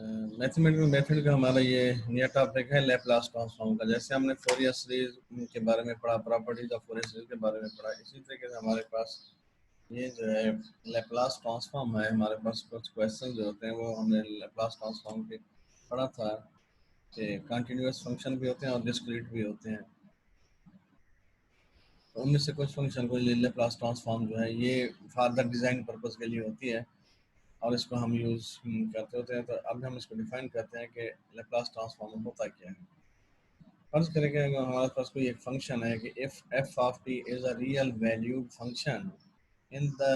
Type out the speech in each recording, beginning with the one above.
Mathematical method का हमारा ये नया टॉपिक है लैपलास ट्रांसफॉर्म का। जैसे हमने फोरियर सीरीज के बारे में पढ़ा, प्रॉपर्टीज ऑफ फोरियर सीरीज के बारे में पढ़ा, इसी तरीके से हमारे पास ये जो है लैपलास ट्रांसफॉर्म है। हमारे पास कुछ क्वेश्चन जो होते हैं वो हमने लैपलास ट्रांसफॉर्म के पढ़ा था कि कंटिन्यूअस फंक्शन भी होते हैं और डिस्क्रीट भी होते हैं। तो उनमें से कुछ फंक्शन को लैपलास ट्रांसफॉर्म जो है ये फार्दर डिज़ाइन पर्पज़ के लिए होती है और इसको हम यूज़ करते होते हैं। तो अब हम इसको डिफाइन करते हैं कि लैपलास ट्रांसफॉर्म होता क्या है। फर्ज करें कि अगर हमारे पास कोई एक फंक्शन है कि if f of t is a real valued function in the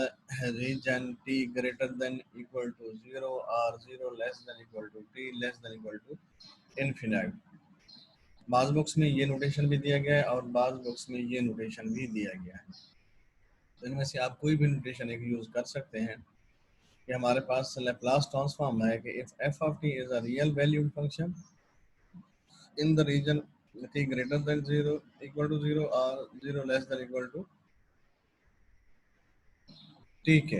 region t greater than equal to 0 or 0 less than equal to t less than equal to infinite। बाज बुक्स में ये नोटेशन भी दिया गया है और बाज बुक्स में ये नोटेशन भी दिया गया है। तो इनमें से आप कोई भी नोटेशन एक यूज़ कर सकते हैं कि हमारे पास लैपलास ट्रांसफॉर्म है कि if f of t is a real valued function in the region t greater than 0 equal to 0 or 0 less than equal to tk।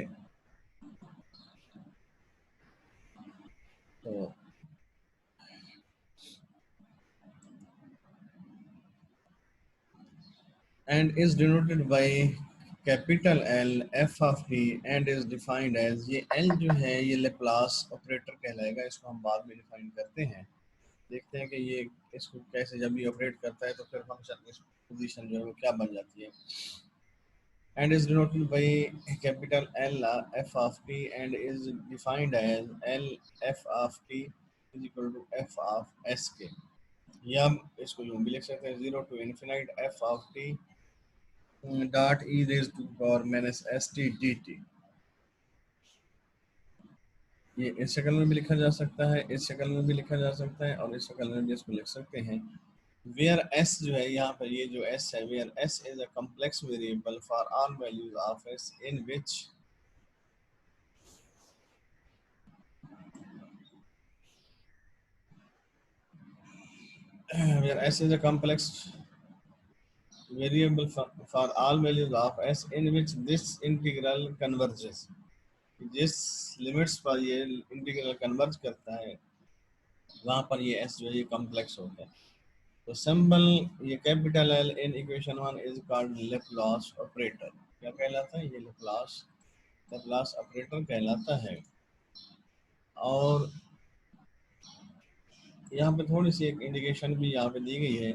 तो and is denoted by capital L f of t and is defined as, ये L जो है ये Laplace operator कहलाएगा। इसको हम बाद में डिफाइन करते हैं, देखते हैं कि ये इसको कैसे जब ये ऑपरेट करता है तो फिर फंक्शन की पोजीशन जो है वो क्या बन जाती है। And is denoted by capital L f of t and is defined as L f of t is equal to F of S के। या हम इसको यूं भी लिख सकते हैं 0 to infinite f of t dot e raised to the power minus st dt। ये इस शक्ल में भी लिखा जा सकता है, इस शक्ल में भी लिखा जा सकता है और इस शक्ल में भी इसको लिख सकते हैं। वेयर s जो है यहाँ पर ये जो s है, where s is a complex variable for all values of s in which where s is a complex variable for all values of s in which this integral converges। जिस limits पर ये integral converge करता है वहाँ पर ये s जो है ये कॉम्प्लेक्स होता है। तो सिंबल ये capital L in equation one is called Laplace operator. क्या कहलाता है? ये लेप्लास ऑपरेटर कहलाता है। और यहाँ पे थोड़ी सी एक इंडिकेशन भी यहाँ पे दी गई है।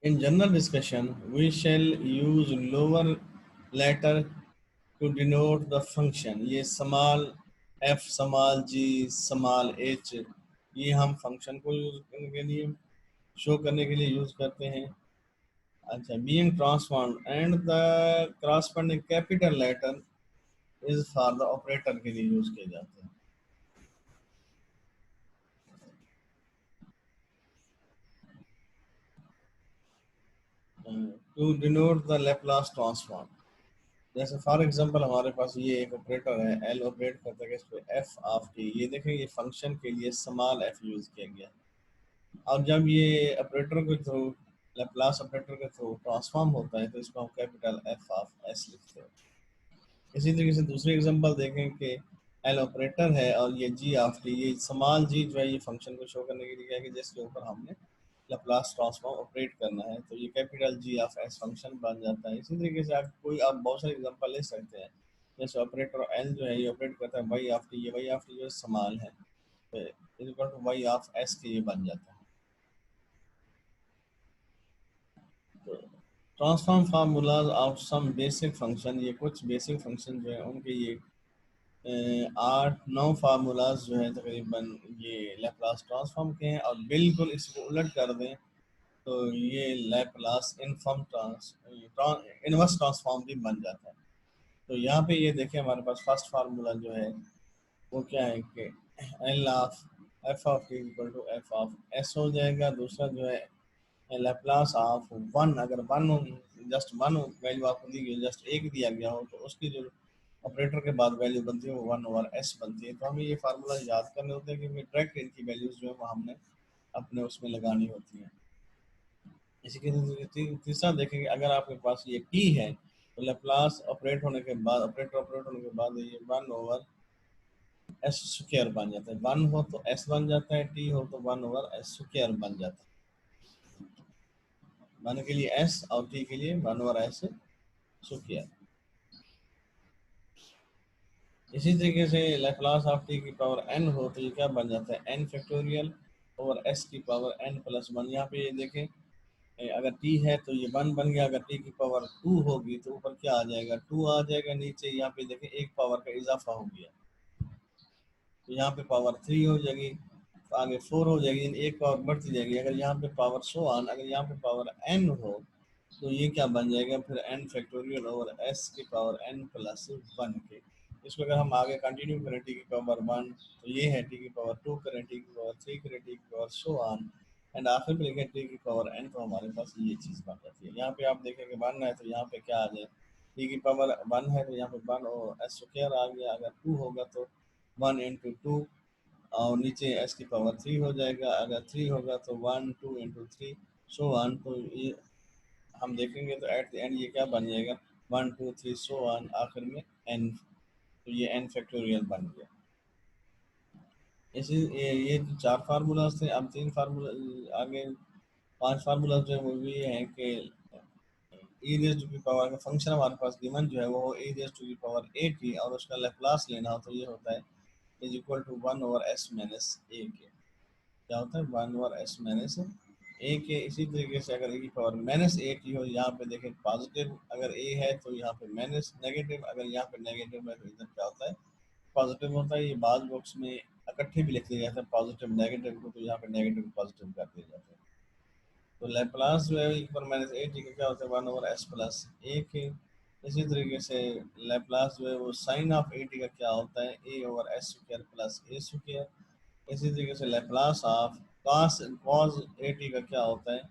In general discussion, we shall use lower letter to denote the function। ये small f, small g, small h ये हम फंक्शन को यूज करने के लिए, शो करने के लिए यूज करते हैं। अच्छा, being transformed and the corresponding capital letter is for the operator के लिए यूज किए जाते हैं। To denote the Laplace transform, जैसे फॉर एग्जांपल हमारे पास ये एक ऑपरेटर है एल, ऑपरेट करता है इस पे एफ ऑफ टी। ये देखें ये फंक्शन के लिए स्मॉल एफ यूज किया गया। और जब ये ऑपरेटर के थ्रू, लैप्लास ऑपरेटर के थ्रू ट्रांसफॉर्म होता है तो इसको हम कैपिटल एफ ऑफ एस लिखते हैं। इसी तरीके से दूसरी एग्जांपल देखें कि एल ऑपरेटर है और ये जी ऑफ टी, ये स्मॉल जी जो है ये फंक्शन को शो करने के लिए है कि जिसके ऊपर हमने लैप्लास ट्रांसफॉर्म ऑपरेट करना है, तो ये capital G of S function बन जाता है। इसी तरीके से आप बहुत सारे एग्जांपल ले सकते हैं। जैसे ऑपरेटर एल जो है ये ऑपरेट करता है वाई ऑफ टी, ये वाई ऑफ टी जो स्मॉल है तो equal to Y of S के ये बन जाता है। तो transform formulas of some basic function, ये कुछ बेसिक फंक्शन जो है उनके ये 8-9 फार्मूलाज जो है तकरीबन ये लैप्लास ट्रांसफॉर्म के हैं। और बिल्कुल इसको उलट कर दें तो ये लैप्लास इनवर्स ट्रांसफॉर्म भी बन जाता है। तो यहाँ पे ये देखें हमारे पास फर्स्ट फार्मूला जो है वो क्या है कि L of F of T equal to F of S हो जाएगा। दूसरा जो है लैप्लास ऑफ वन, अगर वन जस्ट वन वैल्यू आपको दी गई, जस्ट एक दिया गया हो तो उसकी जो ऑपरेटर के बाद वैल्यू बनती है वो वन ओवर एस बनती है। तो हमें ये फार्मूला याद करने होते हैं कि डायरेक्ट इनकी वैल्यूज जो है वो हमने अपने उसमें लगानी होती हैं। इसी के तीसरा देखेंगे, अगर आपके पास ये टी है तो लेप्लास ऑपरेट होने के बाद, ऑपरेट होने के बाद ये 1/s² बन जाता है। 1 हो तो s बन जाता है, टी हो तो 1/s² बन जाता है। 1 के लिए s और टी के लिए 1/s²। इसी तरीके से लेप्लास ऑफ टी की पावर n हो तो ये क्या बन जाता है, n⁻⁴ s की पावर n+1। यहाँ पे ये देखें, अगर t है तो ये 1 बन गया, अगर t की पावर 2 होगी तो ऊपर क्या आ जाएगा, 2 आ जाएगा। नीचे यहाँ पे देखें एक पावर का इजाफा हो गया, तो यहाँ पे पावर 3 हो जाएगी, तो आगे 4 हो जाएगी, एक पावर बढ़ती जाएगी। अगर यहाँ पे पावर सो ऑन, अगर यहाँ पे पावर n हो तो ये क्या बन जाएगा फिर n⁻⁴ s की पावर n+1 के। इसको अगर हम आगे कंटिन्यू करें, टी की पावर 1 तो ये है, टी की पावर 2 करें, टी की पावर 3 करें, टी की पावर सो ऑन, एंड आखिर में लिखें टी की पावर n, तो हमारे पास ये चीज़ बन जाती है। यहाँ पे आप देखेंगे 1 है तो यहाँ पे क्या आ जाए, टी की पावर 1 है तो यहाँ पे 1/s² आ गया, अगर 2 होगा तो 1 × 2, और नीचे s की पावर 3 हो जाएगा, अगर 3 होगा तो 1 2 × 3 सो ऑन। तो ये हम देखेंगे तो एट द एंड ये क्या बन जाएगा, 1 2 3 सो ऑन, आखिर में n, तो ये n⁻⁴ बन गया। इसी ये 4 फार्मूलाज थे। अब 3 फार्मूला आगे, 5 फार्मूलाज जो है वो भी है कि e रेज़ टू की पावर का फंक्शन हमारे पास गिवन जो है वो e रेज़ टू की पावर at, और उसका लेप्लास लेना हो तो ये होता है is equal to 1/s - a के। क्या होता है, 1/s - a के। इसी तरीके से अगर e की पावर -at हो, यहाँ पे देखें पॉजिटिव अगर a है तो यहाँ पे माइनस, नेगेटिव अगर यहाँ पे नेगेटिव है तो इधर क्या होता है, पॉजिटिव होता है। ये बाद बॉक्स में इकट्ठे भी लिख दिया जाता है पॉजिटिव नेगेटिव को, तो यहाँ पे नेगेटिव पॉजिटिव कर दिया जाता है। तो लेप्लास जो है e की पावर -at का क्या होता है, 1/s + a के। इसी तरीके से लेप्लास जो है वो साइन ऑफ at का क्या होता है, a/s² + a²। इसी तरीके से लेप्लास ऑफ cos at का क्या होता है,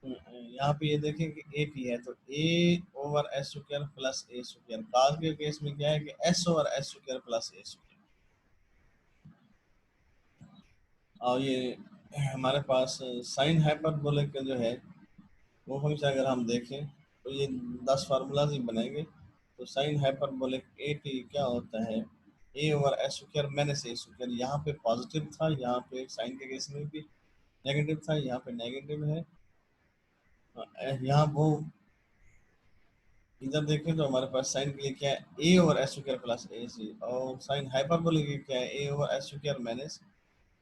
यहाँ पे ये देखें कि at है तो a/s² + a²। cos के केस में क्या है कि s/s² + a²। और ये हमारे पास साइन हाइपरबोलिक का जो है वो फंक्शन अगर हम देखें तो ये 10 फार्मूलाज ही बनेंगे। तो साइन हाइपरबोलिक at क्या होता है, a/s² - a²। यहाँ पे पॉजिटिव था, यहाँ पे साइन के केस में भी नेगेटिव था, यहाँ पे नेगेटिव है। यहाँ वो इधर देखें तो हमारे पास साइन के लिए क्या है, a/s² + a, और साइन हाइपरबोलिक के क्या है, a/s² -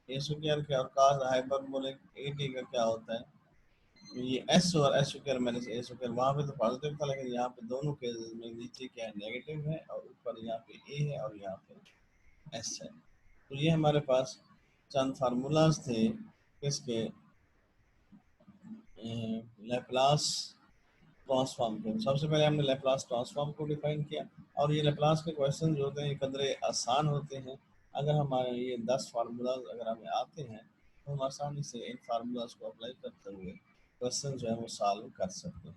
a² के। और cos हाइपरबोलिक at का क्या होता है, ये s/s² - a²। वहाँ पे तो पॉजिटिव था, लेकिन यहाँ पे दोनों के में नीचे क्या है, नेगेटिव है, और ऊपर यहाँ पे a है और यहाँ पे s है। तो ये हमारे पास चंद फार्मूलाज थे किसके, लेप्लास ट्रांसफॉर्म के। सबसे पहले हमने लेप्लास ट्रांसफॉर्म को डिफाइन किया, और ये लेप्लास के क्वेश्चन जो होते हैं ये कदरे आसान होते हैं। अगर हमारे ये 10 फार्मूलाज अगर हमें आते हैं तो हम आसानी से इन फार्मूलाज को अप्लाई करते हुए क्वेश्चन जो है वो सॉल्व कर सकते हैं।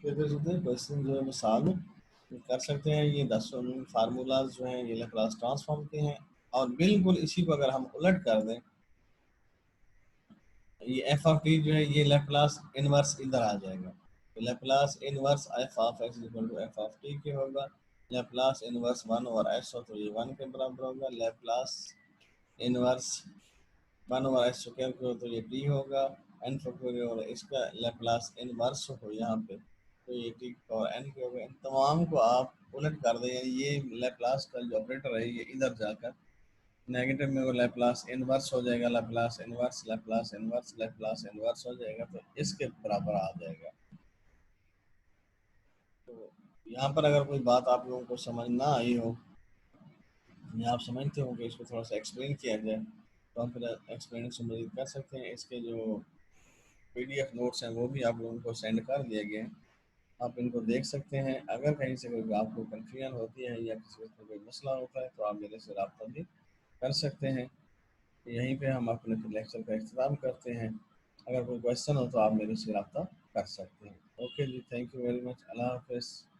क्वेश्चन जो है वो सॉल्व कर सकते हैं। ये 10 फार्मूलाज जो हैं ये लेप्लास ट्रांसफॉर्म के हैं, और बिल्कुल इसी को अगर हम उलट कर दें, ये एफ ऑफ टी जो है ये लेप्लास इनवर्स इधर आ जाएगा। तो Laplace inverse F of X equal to F of T के होगा। लेप्लास इनवर्स 1/s हो तो ये 1 के बराबर होगा। लेप्लास इनवर्स 1/s² के हो तो ये टी होगा, एन फैक्टोरियल। और इसका लेप्लास इनवर्स हो यहाँ पे तो ये टी और एन के होगा। इन तमाम को आप उलट कर दें, यानी ये लेप्लास का जो ऑपरेटर है ये इधर जाकर नेगेटिव में वो लैप्लास इनवर्स हो जाएगा, Laplace inverse Laplace inverse Laplace inverse हो जाएगा, तो इसके बराबर आ जाएगा। तो यहाँ पर अगर कोई बात आप लोगों को समझ ना आई हो या आप समझते हो कि इसको थोड़ा सा एक्सप्लेन किया जाए तो हम फिर एक्सप्लेनेशन मदद कर सकते हैं। इसके जो PDF नोट्स हैं वो भी आप लोगों को सेंड कर दिए गए हैं, आप इनको देख सकते हैं। अगर कहीं से कोई आपको कन्फ्यूजन होती है या किसी को कोई मसला होता है तो आप मेरे से रब्ता भी कर सकते हैं। यहीं पे हम अपने लेक्चर का इख्तिताम करते हैं। अगर कोई क्वेश्चन हो तो आप मेरे से रब्ता कर सकते हैं। Okay ji, thank you very much. अल्लाह हाफिज़।